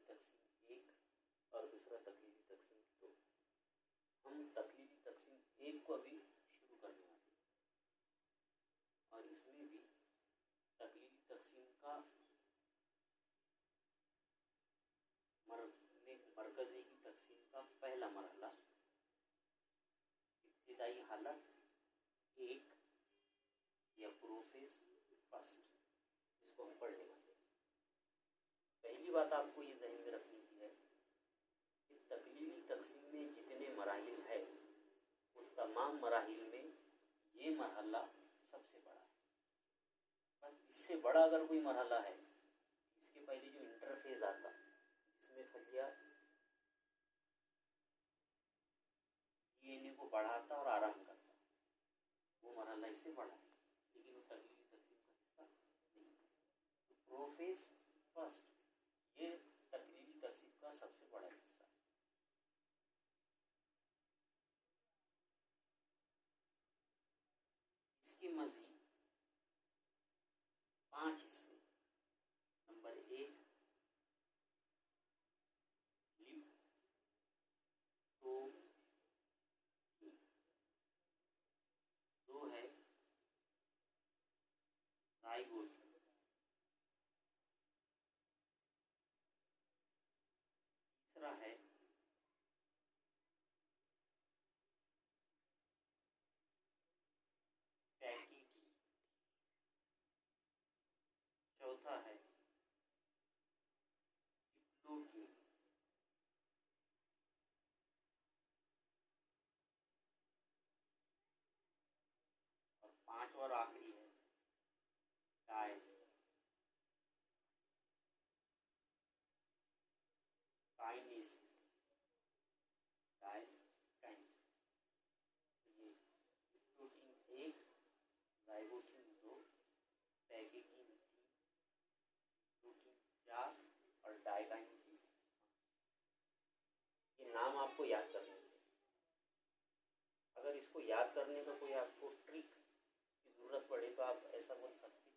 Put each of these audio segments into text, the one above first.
तकसीम 1 और दूसरा तकलीली तकसीम 2। हम तकलीली तकसीम 1 को अभी शुरू करने वाले हैं और इसमें भी तकलीली तकसीम का मरकज़ी की तकसीम का पहला मरहला, इब्तिदाई हालत 1 या प्रोफेस फर्स्ट, इसको हम पढ़ने वाले हैं। पहली बात आपको ये ज़हन में रखनी की है कि तकलीली तकसीम में जितने मराहिल है वो तमाम मराहिल में ये मरहला सबसे बड़ा है। बस इससे बड़ा अगर कोई मरहला है, इसके पहले जो इंटरफेज आता जिसमें खलिया डीएनए को बढ़ाता और आराम करता, वो मरहला इससे बड़ा है, लेकिन वो तकलीली तकसीम का हिस्सा नहीं है। तो प्रोफेस फर्स्ट ये तकलीली तकसीम का सबसे बड़ा हिस्सा है। इसके मज़ीद 5 हिस्से, नंबर 1 लिप, 2 है जाइगोट, तीसरा है पैकेट, चौथा है डिप्लोटी, और 5वां और आखिरी है काइनेसिस। ये प्रोटीन 1, जाइगोटिन 2, पैकेटिन 3, प्रोटीन 4 और डाइकाइनेसिस। ये नाम आपको याद करने हैं। अगर इसको याद करने का कोई आपको ट्रिक की ज़रूरत पड़े तो आप ऐसा बोल सकते।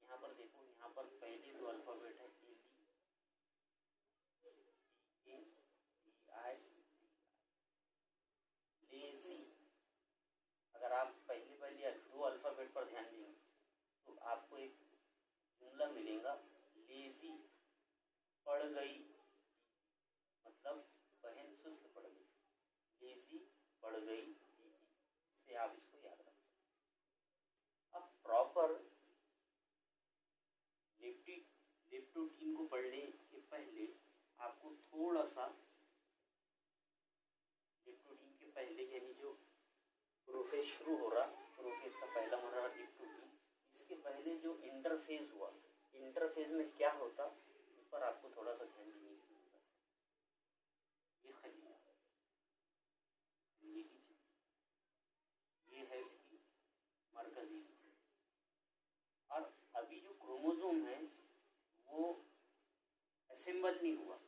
यहाँ पर देखो, यहाँ पर पहले 2 अल्फ़ाबेट है लेज़ी। अगर आप पहले 2 अल्फ़ाबेट पर ध्यान देंगे तो आपको एक जुमला मिलेगा, लेज़ी पड़ गई, मतलब बहन सुस्त पड़ गई, लेज़ी पड़ गई दीदी, से आप इसको याद रख सकते। अब प्रॉपर लेप्टोटीन को पढ़ने के पहले आपको थोड़ा सा लेप्टोटीन के पहले, यानी जो प्रोफेज शुरू हो रहा, प्रोफेज का पहला मरहला लेप्टोटीन, इसके पहले जो इंटरफेज हुआ, इंटरफेज में क्या होता उस पर आपको थोड़ा सा ध्यान देने की जरूरत है। ये खलिया, ये है इसकी मरकजी, और अभी जो क्रोमोसोम है वो असेंबल नहीं हुआ।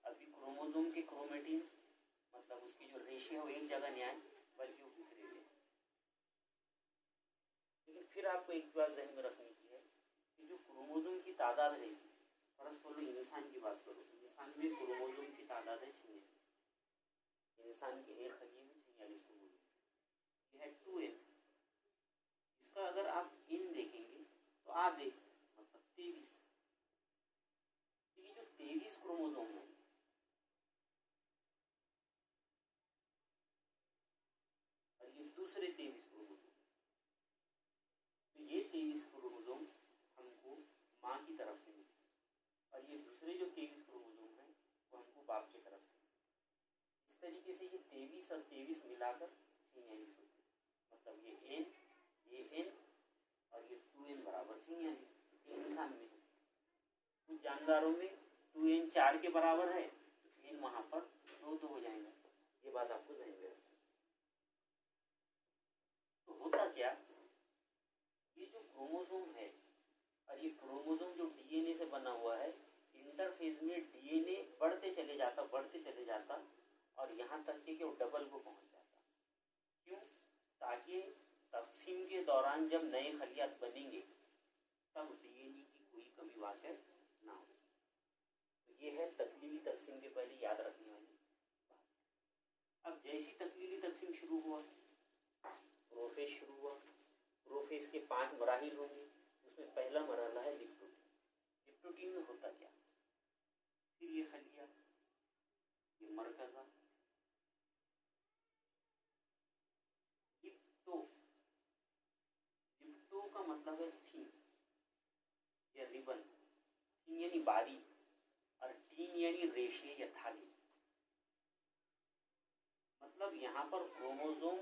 अभी क्रोमोसोम के क्रोमेटिन, मतलब उसकी जो रेशियो एक जगह नहीं आए बल्कि वो बिखरे हुए। लेकिन फिर आपको एक बात ज़हन में रखनी की है कि जो क्रोमोसोम की तादाद है, फर्ज कर लो इंसान की बात करो, इंसान में क्रोमोसोम की तादाद है 46। इंसान के एक खलिए में 46 क्रोमोसोम, ये है 2n। इसका अगर आप इन देखेंगे तो आधे, मतलब 23। ये जो 23 क्रोमोसोम है, और ये दूसरे 23 क्रोमोसोम, तो ये 23 क्रोमोसोम हमको माँ की तरफ से मिले, और ये दूसरे जो 23 क्रोमोसोम हैं वो हमको बाप की तरफ से मिले। इस तरीके से ये 23 और 23 मिलाकर 46 होते, मतलब ये n और ये 2n बराबर 46। इंसान में कुछ जानदारों में 2n 4 के बराबर है, तो n वहां पर 2 हो जाएगा। ये बात आपको ध्यान में रखना। तो होता क्या, ये जो क्रोमोसोम है, और ये क्रोमोसोम जो डीएनए से बना हुआ है, इंटरफेज में डीएनए बढ़ते चले जाता और यहाँ तक कि वो डबल को पहुंच जाता। क्यों? ताकि तकसीम के दौरान जब नए खलियात बनेंगे तब डीएनए की कोई कमी वाक़ ना हो। तो ये है तकलीली तकसीम अब जैसी तकलीली तकसीम शुरू हुआ, प्रोफेज शुरू हुआ, प्रोफेज के 5 मराहिल होंगे। उसमें पहला मरहला है लिप्टोटीन। लिप्टोटीन में होता क्या, फिर ये खलिया, ये मरकज़ा, लिप्टो का मतलब है थीम या रिबन। थीम यानी बारी और टीन यानी रेशे या धागे। मतलब यहाँ पर क्रोमोसोम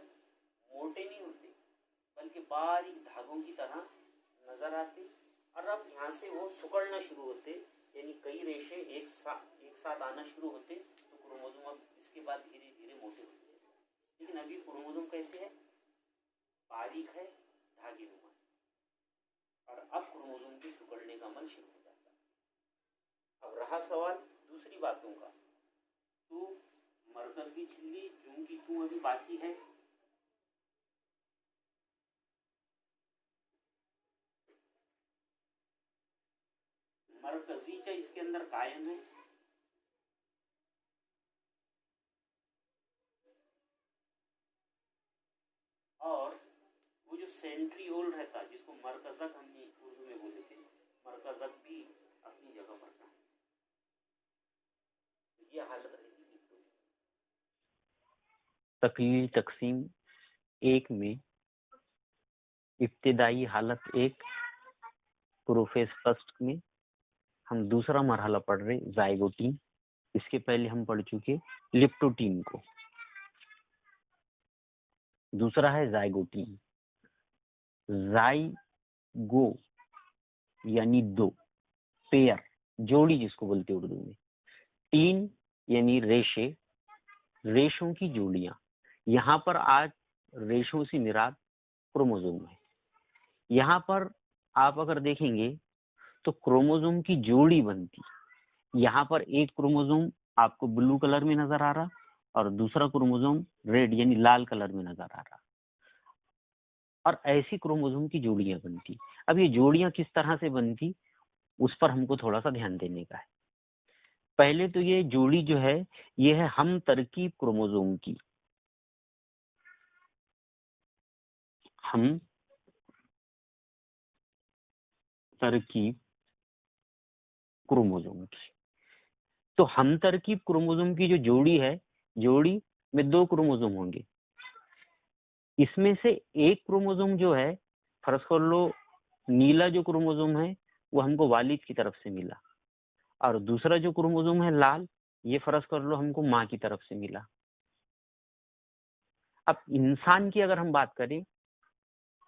मोटे नहीं होते बल्कि बारीक धागों की तरह नजर आते, और अब यहाँ से वो सिकुड़ना शुरू होते, यानी कई रेशे एक साथ आना शुरू होते, तो क्रोमोसोम अब इसके बाद धीरे धीरे मोटे होते हैं। लेकिन अभी क्रोमोसोम कैसे है, बारीक है, धागे नुमा, और अब क्रोमोसोम के सिकुड़ने का अमल शुरू हो जाता है। अब रहा सवाल दूसरी बातों का, तो मरकज की छिल्ली, जूम की तू अभी बाकी है। मरकजीचा इसके अंदर कायम है, और वो जो सेंट्रियोल रहता है जिसको मरकजक हमने उर्दू में बोले थे, मरकजक भी अपनी जगह पर था। ये हालत रहती है। तकलीली तकसीम 1 में इब्तिदाई हालत 1, प्रोफेज फर्स्ट में हम दूसरा मरहला पढ़ रहे जाइगोटीन। इसके पहले हम पढ़ चुके लिप्टोटीन को। दूसरा है जाइगोटीन। जाइगो यानी 2, पेयर, जोड़ी जिसको बोलते हैं उर्दू में। टीन यानी रेशे, रेशों की जोड़ियां। यहाँ पर आज रेशों से मुराद क्रोमोसोम है। यहाँ पर आप अगर देखेंगे तो क्रोमोसोम की जोड़ी बनती। यहाँ पर एक क्रोमोसोम आपको ब्लू कलर में नजर आ रहा और दूसरा क्रोमोसोम रेड यानी लाल कलर में नजर आ रहा, और ऐसी क्रोमोसोम की जोड़ियां बनती। अब ये जोड़ियां किस तरह से बनती, उस पर हमको थोड़ा सा ध्यान देने का है। पहले तो ये जोड़ी जो है ये है हम तरकीब क्रोमोसोम की। हम तरकीब क्रोमोसोम की। तो हम तरकीब क्रोमोसोम की जो जोड़ी है, जोड़ी में 2 क्रोमोसोम होंगे। इसमें से एक क्रोमोसोम जो है, फर्ज कर लो नीला जो क्रोमोसोम है वो हमको वालिद की तरफ से मिला, और दूसरा जो क्रोमोसोम है लाल, ये फर्ज कर लो हमको माँ की तरफ से मिला। अब इंसान की अगर हम बात करें,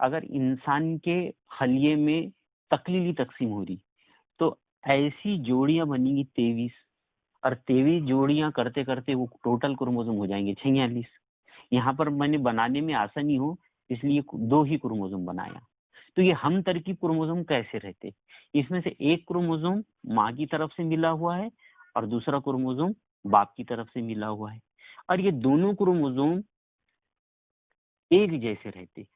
अगर इंसान के खलिए में तकलीली तकसीम हो रही तो ऐसी जोड़ियां बनेंगी 23, और 23 जोड़ियां करते करते वो टोटल क्रोमोसोम हो जाएंगे 46। यहाँ पर मैंने बनाने में आसानी हो इसलिए 2 ही क्रोमोसोम बनाया। तो ये हम तरकीब क्रोमोसोम कैसे रहते, इसमें से एक क्रोमोसोम माँ की तरफ से मिला हुआ है और दूसरा क्रोमोसोम बाप की तरफ से मिला हुआ है, और ये दोनों क्रोमोसोम एक जैसे रहते।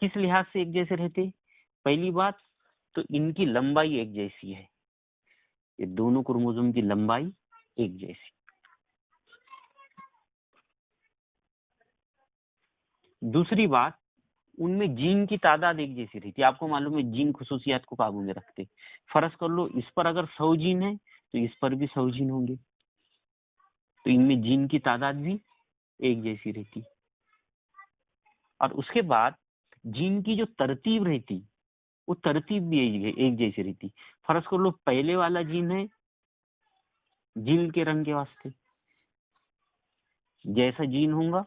किस लिहाज से एक जैसे रहते, पहली बात तो इनकी लंबाई एक जैसी है, ये दोनों क्रोमोसोम की लंबाई एक जैसी। दूसरी बात, उनमें जीन की तादाद एक जैसी रहती है। आपको मालूम है जीन खुसूसियात को काबू में रखते। फर्ज कर लो इस पर अगर 100 जीन है तो इस पर भी 100 जीन होंगे, तो इनमें जीन की तादाद भी एक जैसी रहती। और उसके बाद जीन की जो तरतीब रहती वो तरतीब भी एक जैसी रहती। फर्ज कर लो पहले वाला जीन है जिल्द के रंग के वास्ते, जैसा जीन होगा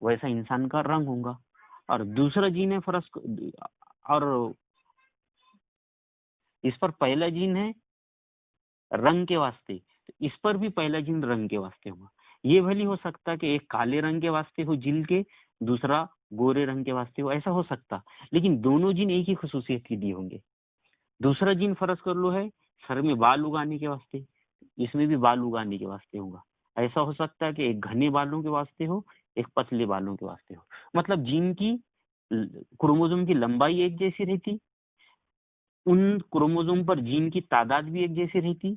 वैसा इंसान का रंग होगा, और दूसरा जीन है फर्ज, और इस पर पहला जीन है रंग के वास्ते, तो इस पर भी पहला जीन रंग के वास्ते होगा। ये भली हो सकता कि एक काले रंग के वास्ते हो जिल्द के, दूसरा गोरे रंग के वास्ते हो, ऐसा हो सकता, लेकिन दोनों जीन एक ही खुसूसियत के दिए होंगे। दूसरा जीन फर्ज कर लो है सर में बाल उगाने के वास्ते, इसमें भी बाल उगाने के वास्ते होगा। ऐसा हो सकता है कि एक घने बालों के वास्ते हो, एक पतले बालों के वास्ते हो। मतलब जीन की क्रोमोसोम की लंबाई एक जैसी रहती, उन क्रोमोसोम पर जीन की तादाद भी एक जैसी रहती,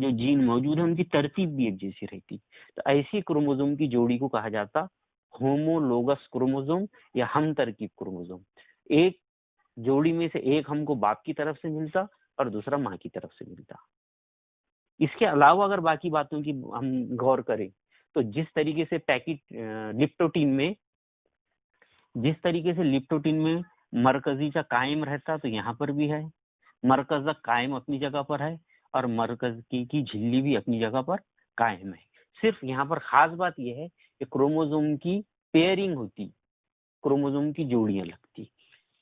जो जीन मौजूद है उनकी तरतीब भी एक जैसी रहती। तो ऐसी क्रोमोसोम की जोड़ी को कहा जाता होमोलोगस क्रोमोसोम या हम तरकीब क्रोमोसोम। एक जोड़ी में से एक हमको बाप की तरफ से मिलता और दूसरा माँ की तरफ से मिलता। इसके अलावा अगर बाकी बातों की हम गौर करें तो जिस तरीके से लिप्टोटीन में मरकजीचा कायम रहता तो यहाँ पर भी है, मरकज़ा कायम अपनी जगह पर है और मरकज की झिल्ली भी अपनी जगह पर कायम है। सिर्फ यहाँ पर खास बात यह है कि क्रोमोसोम की पेयरिंग होती, क्रोमोसोम की जोड़ियां लगती।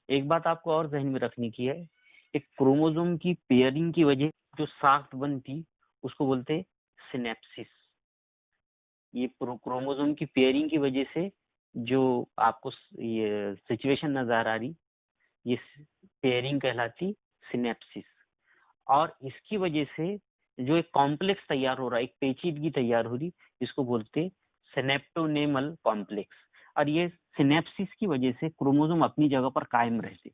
एक बात आपको और ध्यान में रखने की है, एक क्रोमोसोम की पेयरिंग की वजह जो साख्त बनती उसको बोलते सिनेप्सिस। ये क्रोमोसोम की पेयरिंग की वजह से जो आपको ये सिचुएशन नजर आ रही, ये पेयरिंग कहलाती सिनेप्सिस। और इसकी वजह से जो एक कॉम्प्लेक्स तैयार हो रहा है, एक पेचीदगी तैयार हो रही, इसको बोलते सिनेप्टोनेमल कॉम्प्लेक्स। और ये सिनेप्सिस की वजह से क्रोमोसोम अपनी जगह पर कायम रहते।